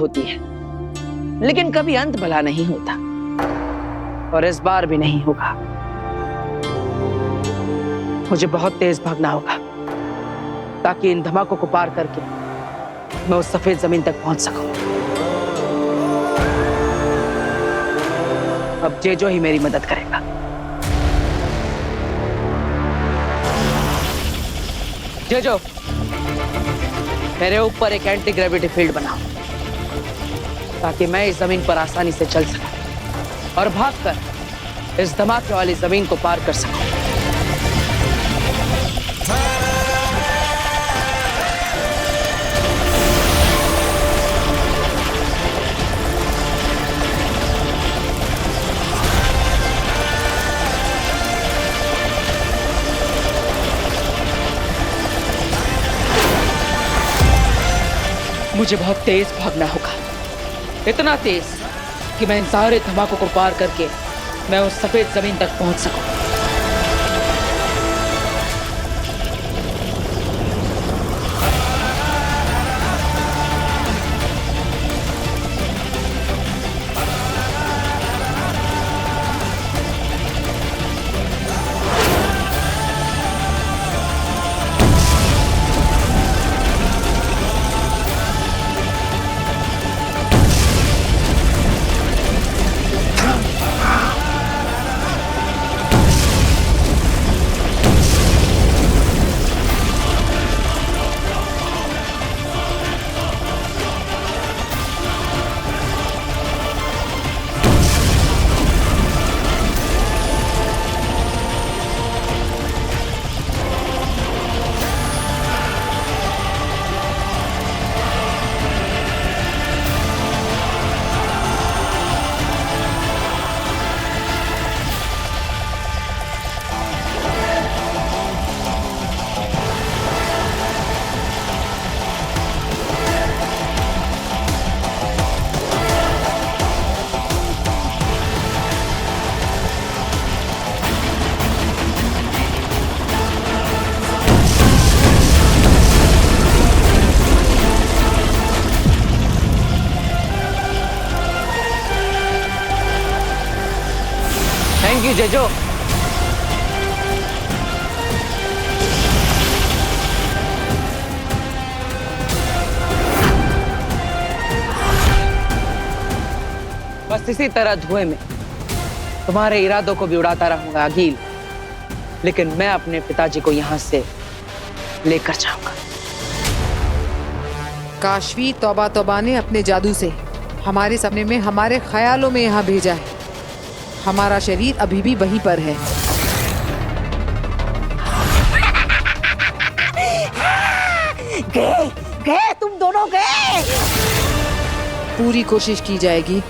होती है, लेकिन कभी अंत भला नहीं होता, और इस बार भी नहीं होगा। मुझे बहुत तेज भागना होगा ताकि इन धमाकों को पार करके मैं उस सफेद जमीन तक पहुंच सकूं। अब जेजो ही मेरी मदद करेगा। जेजो, मेरे ऊपर एक एंटी ग्रेविटी फील्ड बनाओ ताकि मैं इस जमीन पर आसानी से चल सकूं और भागकर इस धमाके वाली जमीन को पार कर सकूं। मुझे बहुत तेज भागना होगा, इतना तेज कि मैं इन सारे धमाकों को पार करके मैं उस सफेद जमीन तक पहुंच सकूं। Thank you Jeju. बस इसी तरह धुएं में तुम्हारे इरादों को भी उड़ाता रहूंगा अगील, लेकिन मैं अपने पिताजी को यहां से लेकर जाऊंगा। काशवी तौबा तौबा ने अपने जादू से हमारे सपने में, हमारे ख्यालों में यहाँ भेजा है। हमारा शरीर अभी भी वहीं पर है। गए तुम दोनों गए। पूरी कोशिश की जाएगी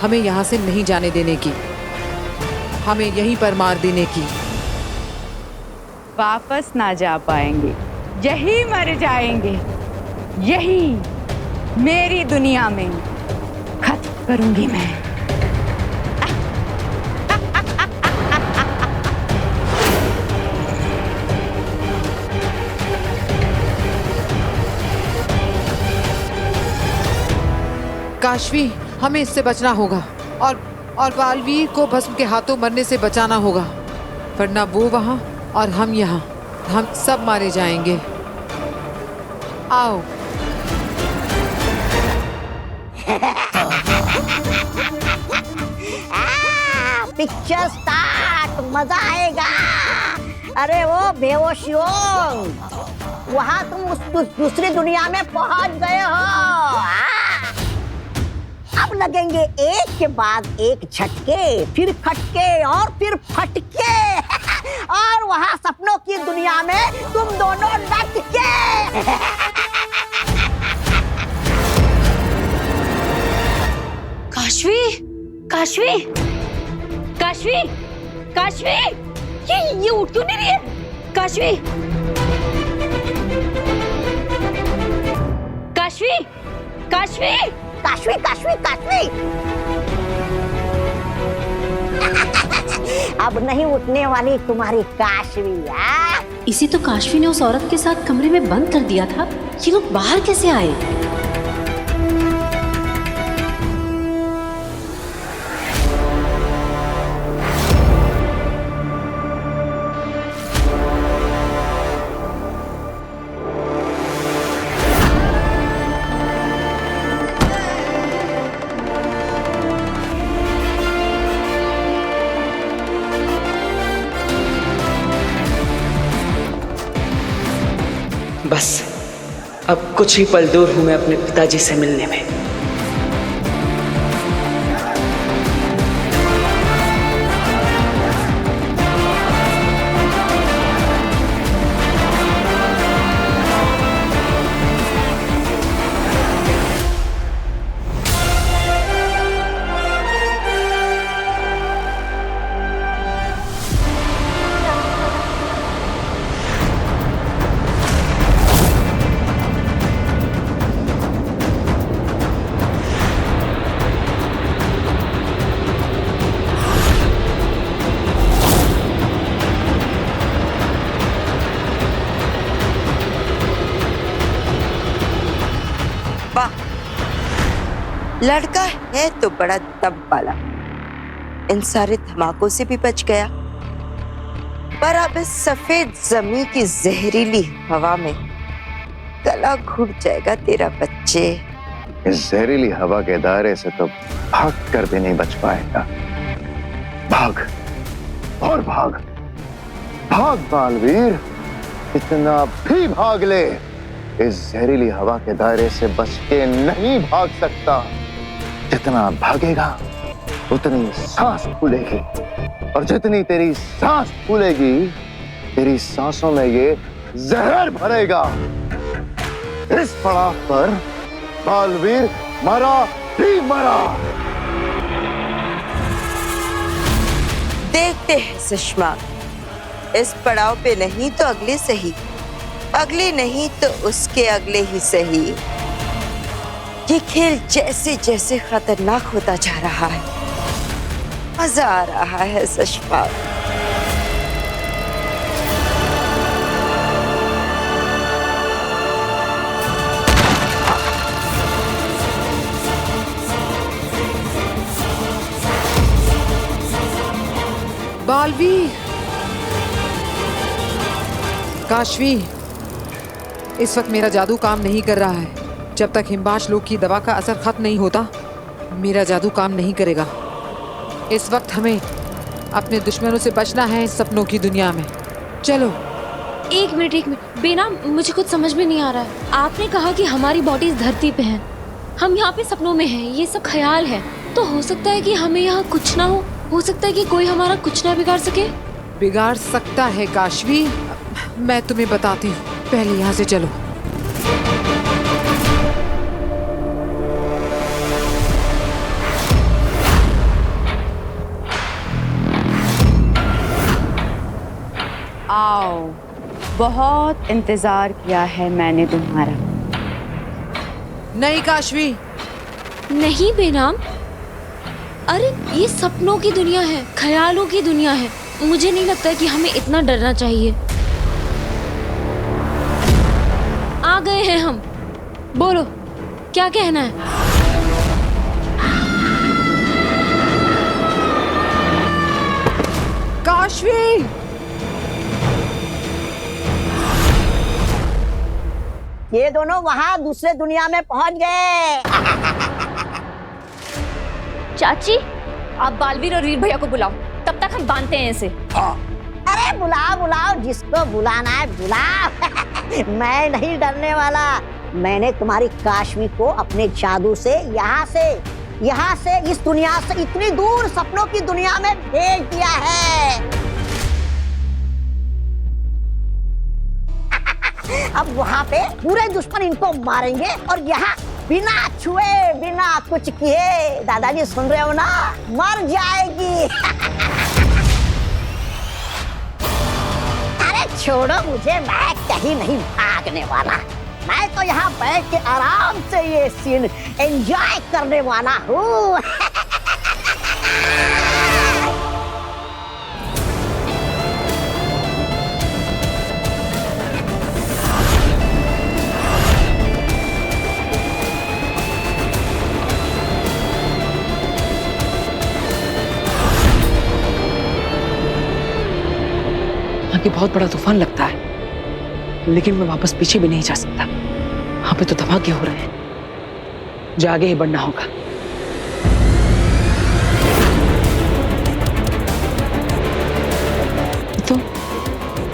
हमें यहाँ से नहीं जाने देने की, हमें यहीं पर मार देने की। वापस ना जा पाएंगे, यही मर जाएंगे, यही मेरी दुनिया में खत्म करूंगी मैं। काशवी, हमें इससे बचना होगा और बालवीर को भस्म के हाथों मरने से बचाना होगा, वरना वो वहां और हम यहाँ, हम सब मारे जाएंगे। आओ। पिक्चर स्टार्ट, मजा आएगा। अरे वो बेहोशियों, वहां तुम उस दूसरी दुनिया में पहुंच गए हो। अब लगेंगे एक के बाद एक झटके, फिर खटके और फिर फटके। और वहां सपनों की दुनिया में तुम दोनों लटके। काशवी, काशवी, काशवी, काशवी, ये उठ क्यों नहीं रही है? काशवी, काशवी, काशवी, काशवी, काशवी, काशवी। अब नहीं उठने वाली तुम्हारी काशवी। इसी तो काशवी ने उस औरत के साथ कमरे में बंद कर दिया था। ये लोग बाहर कैसे आए? अब कुछ ही पल दूर हूं मैं अपने पिताजी से मिलने में। लड़का है तो बड़ा दम वाला, इन सारे धमाकों से भी बच गया, पर अब इस सफेद जमीन की जहरीली हवा में गला घुट जाएगा तेरा बच्चे। इस जहरीली हवा के दायरे से तो भाग कर भी नहीं बच पाएगा। भाग और भाग, भाग बालवीर, इतना भी भाग ले, इस जहरीली हवा के दायरे से बच के नहीं भाग सकता। जितना भागेगा उतनी सांस फूलेगी, और जितनी तेरी सांस फूलेगी तेरी सांसों में ये जहर भरेगा। इस पड़ाव पर बालवीर मरा ही मरा। देखते हैं सुषमा, इस पड़ाव पे नहीं तो अगले सही, अगले नहीं तो उसके अगले ही सही। ये खेल जैसे जैसे खतरनाक होता जा रहा है, मजा आ रहा है सुषमा। बालवीर, काशवी, इस वक्त मेरा जादू काम नहीं कर रहा है। जब तक हिमबाश लोग की दवा का असर खत्म नहीं होता, मेरा जादू काम नहीं करेगा। इस वक्त हमें अपने दुश्मनों से बचना है इस सपनों की दुनिया में। चलो। एक मिनट बेनाम, मुझे कुछ समझ में नहीं आ रहा है। आपने कहा कि हमारी बॉडी इस धरती पे है, हम यहाँ पे सपनों में हैं, ये सब ख्याल है, तो हो सकता है कि हमें यहाँ कुछ ना हो सकता है कि कोई हमारा कुछ ना बिगाड़ सके। बिगाड़ सकता है काशवी, मैं तुम्हें बताती हूँ, पहले यहाँ से चलो। आओ, बहुत इंतजार किया है मैंने तुम्हारा। नहीं काशवी, नहीं बेनाम, अरे ये सपनों की दुनिया है, ख्यालों की दुनिया है। मुझे नहीं लगता कि हमें इतना डरना चाहिए। आ गए हैं हम, बोलो क्या कहना है। काशवी, ये दोनों वहाँ दूसरे दुनिया में पहुँच गए। चाची, आप बालवीर और वीर भैया को बुलाओ, तब तक हम बांधते हैं इसे। अरे बुलाओ बुलाओ, जिसको बुलाना है बुलाओ। मैं नहीं डरने वाला। मैंने तुम्हारी काशवी को अपने जादू से यहाँ से इस दुनिया से इतनी दूर सपनों की दुनिया में भेज दिया है। अब वहाँ पे पूरे दुश्मन इनको मारेंगे और यहाँ बिना छुए बिना कुछ किए, दादाजी सुन रहे हो ना, मर जाएगी। अरे छोड़ो मुझे, मैं कहीं नहीं भागने वाला। मैं तो यहाँ बैठ के आराम से ये सीन एंजॉय करने वाला हूँ। कि बहुत बड़ा तूफान लगता है, लेकिन मैं वापस पीछे भी नहीं जा सकता। वहां पे तो धमाके हो रहे हैं, जो आगे ही बढ़ना होगा।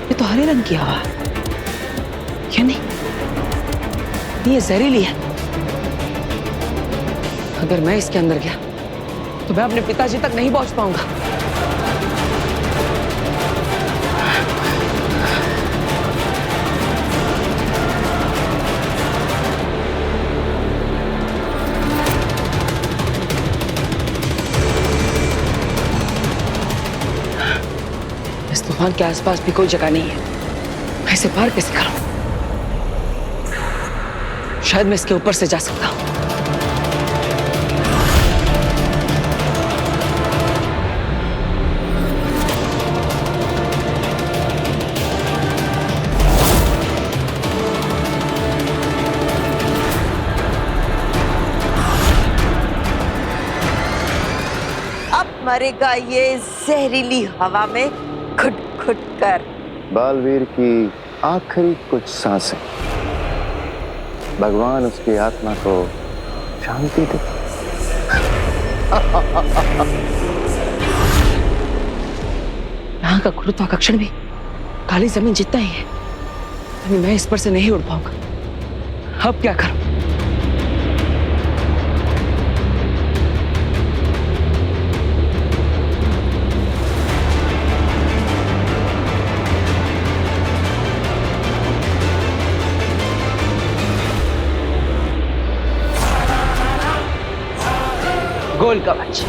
ये तो हरे रंग की हवा, क्या नहीं? नहीं, ये जहरीली है। अगर मैं इसके अंदर गया तो मैं अपने पिताजी तक नहीं पहुंच पाऊंगा। इस तूफान के आसपास भी कोई जगह नहीं है। मैं इसे पार कैसे करूं? शायद मैं इसके ऊपर से जा सकता हूं। अब मरेगा ये जहरीली हवा में खुट खुट कर। बालवीर की आखिरी कुछ सांसें, भगवान उसकी आत्मा को शांति दे। यहाँ का गुरुत्वाकर्षण भी काली जमीन जितना ही है, यानी मैं इस पर से नहीं उड़ पाऊंगा। अब क्या करूं? गोल कवच।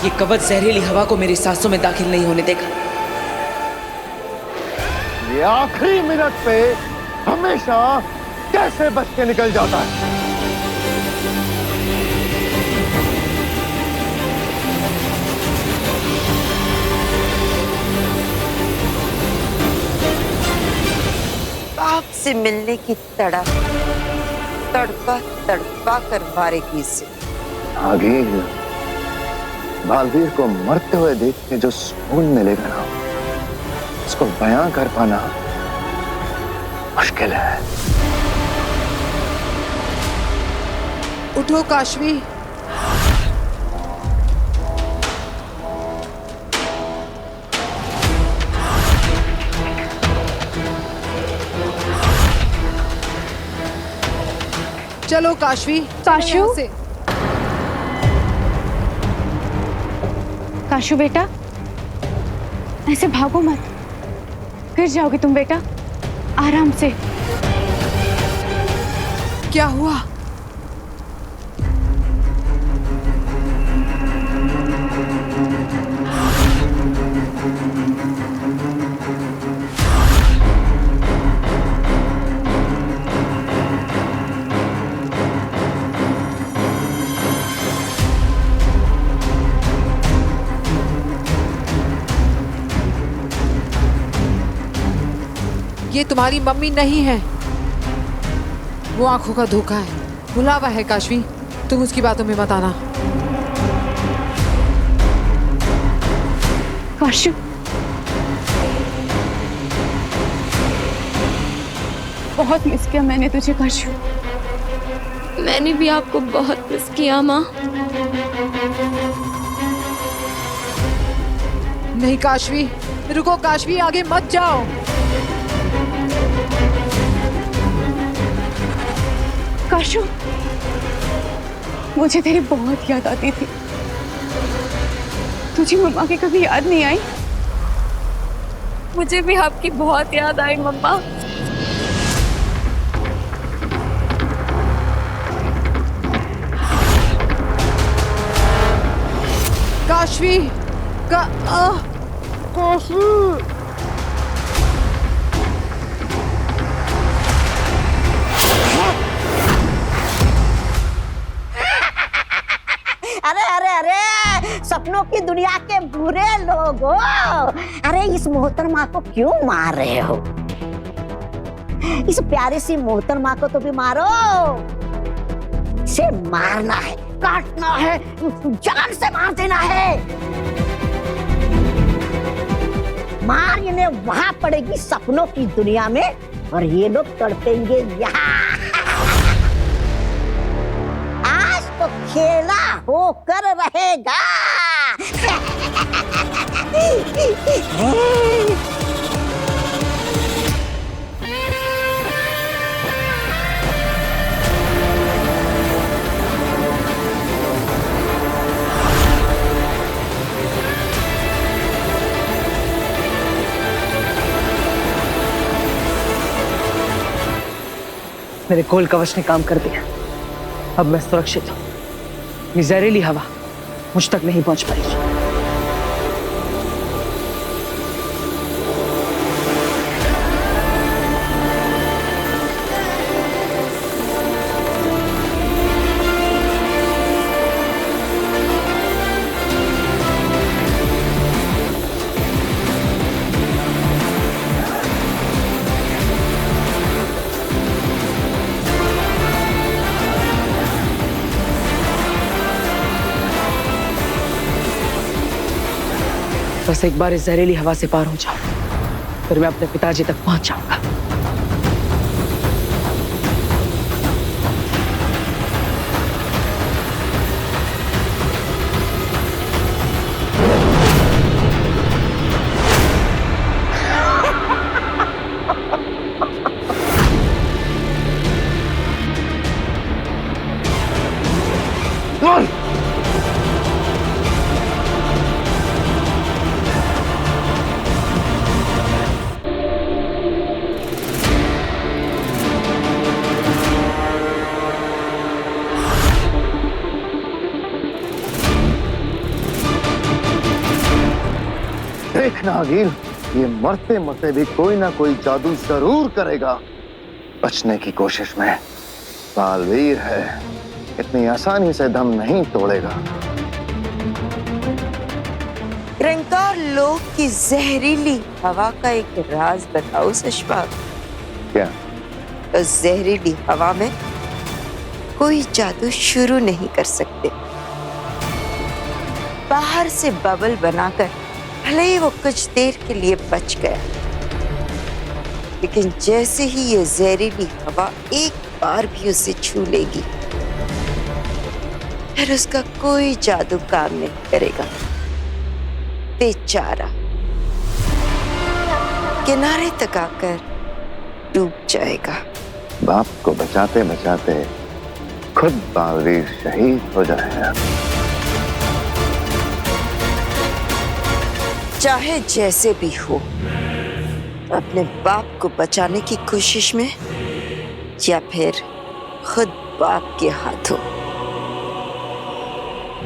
ये कवच जहरीली हवा को मेरी सांसों में दाखिल नहीं होने देगा। ये आखिरी मिनट पे हमेशा कैसे बच के निकल जाता है। पाप से मिलने की तड़प तड़पा तड़पा कर मारेगी इसे। आगे बालवीर को मरते हुए देख के जो सुकून मिलेगा ना, उसको बयां कर पाना मुश्किल है। उठो काशवी। चलो काशवी। काशू? यहाँ से। काशू बेटा, ऐसे भागो मत, गिर जाओगे तुम बेटा। आराम से। क्या हुआ? ये तुम्हारी मम्मी नहीं है, वो आंखों का धोखा है, बुलावा है। काशवी, तुम उसकी बातों में मत आना। काशू, बहुत मिस किया मैंने तुझे काशू। मैंने भी आपको बहुत मिस किया माँ। नहीं काशवी, रुको काशवी, आगे मत जाओ। काशू, मुझे तेरी बहुत याद आती थी। तुझे मम्मा की कभी याद नहीं आई? मुझे भी आपकी बहुत याद आई मम्मा। काशवी काशवी। अरे अरे अरे, सपनों की दुनिया के बुरे लोग हो। अरे इस मोहतरमा को क्यों मार रहे हो? इस प्यारी सी मोहतरमा को तो भी मारो। इसे मारना है, काटना है, जान से मार देना है। मार इन्हें वहां पड़ेगी सपनों की दुनिया में, और ये लोग तड़पेंगे यहाँ। आज तो खेला होकर रहेगा। मेरे कोल कवच ने काम कर दिया। अब मैं सुरक्षित हूँ। ये जहरीली हवा मुझ तक नहीं पहुंच पाएगी। बस एक बार इस जहरीली हवा से पार हो जाऊं, फिर मैं अपने पिताजी तक पहुंच जाऊंगा। देखना अगील, ये मरते मरते भी कोई ना कोई जादू जरूर करेगा। बचने की कोशिश में बालवीर है, इतनी आसानी से दम नहीं तोड़ेगा। रंकार लोक की जहरीली हवा का एक राज बताओ सशपाक। क्या? उस जहरीली हवा में कोई जादू शुरू नहीं कर सकते। बाहर से बबल बनाकर भले ही वो कुछ देर के लिए बच गया, लेकिन जैसे ही ये जहरीली हवा एक बार भी उसे छू लेगी, फिर उसका कोई जादू काम नहीं करेगा। बेचारा किनारे तक आकर डूब जाएगा। बाप को बचाते बचाते खुद बालवीर शहीद हो जाएगा। चाहे जैसे भी हो, अपने बाप को बचाने की कोशिश में या फिर खुद बाप के हाथों,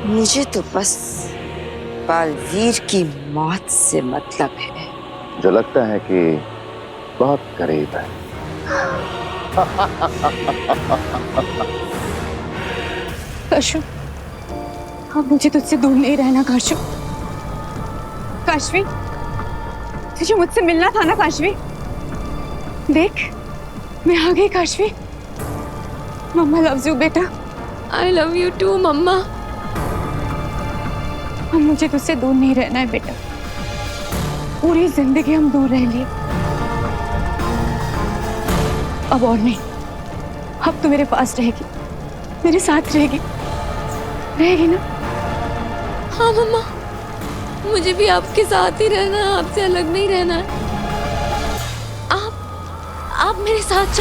मुझे तो बस बालवीर की मौत से मतलब है। जो लगता है कि बहुत करीब है। काशू, अब मुझे तुझसे दूर नहीं रहना काशू। काशवी, तुझे मुझसे मिलना था ना काशवी। देख, मैं आ गई काशवी। मम्मा लव्स यू बेटा। आई लव यू टू मम्मा। अब मुझे तुझसे दूर नहीं रहना है बेटा। पूरी जिंदगी हम दूर रह लिए, अब और नहीं। अब तू मेरे पास रहेगी, मेरे साथ रहेगी, रहेगी ना? हाँ मम्मा, मुझे भी आपके साथ ही रहना है, आपसे अलग नहीं रहना है। आप मेरे साथ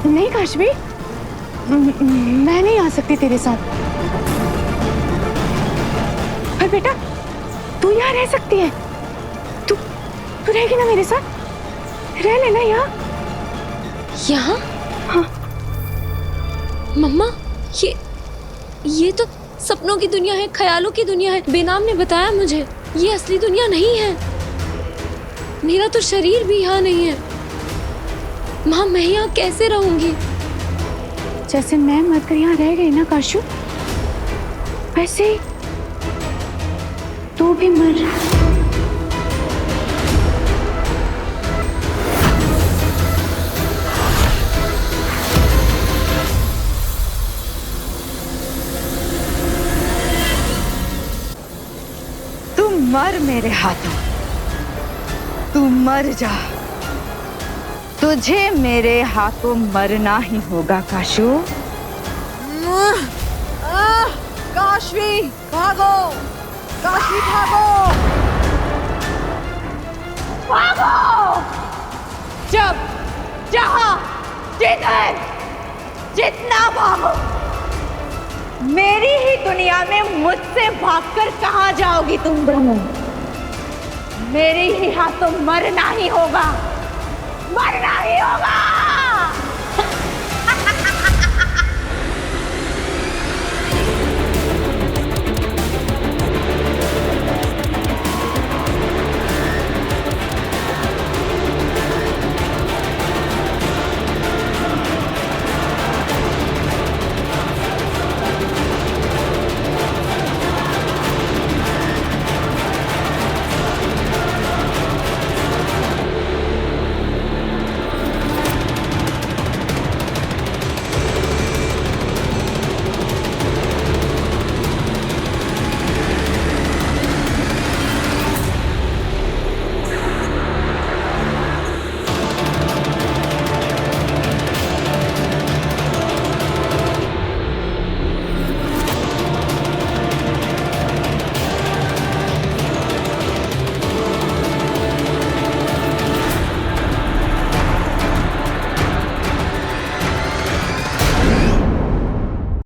नहीं काशवी, मैं नहीं आ सकती तेरे साथ। पर बेटा, तू यहाँ रह सकती है। तू रहेगी ना मेरे साथ? रह लेना यहाँ। यहाँ? हाँ। मम्मा, ये तो सपनों की दुनिया है, ख्यालों की दुनिया है। बेनाम ने बताया मुझे, ये असली दुनिया नहीं है। मेरा तो शरीर भी यहाँ नहीं है। माँ, मैं यहाँ कैसे रहूंगी? जैसे मैं मरकर यहाँ रह गई ना काशू, वैसे ही तू भी मर। मर मेरे हाथों, तू मर जा, तुझे मेरे हाथों मरना ही होगा काशू। काशवी भागो, काशवी भागो, भागो! जब जहां जिधर जितना भागो, मेरी ही दुनिया में मुझसे भागकर कहां जाओगी तुम दोनों? मेरे ही हाथों मरना ही होगा, मरना ही होगा।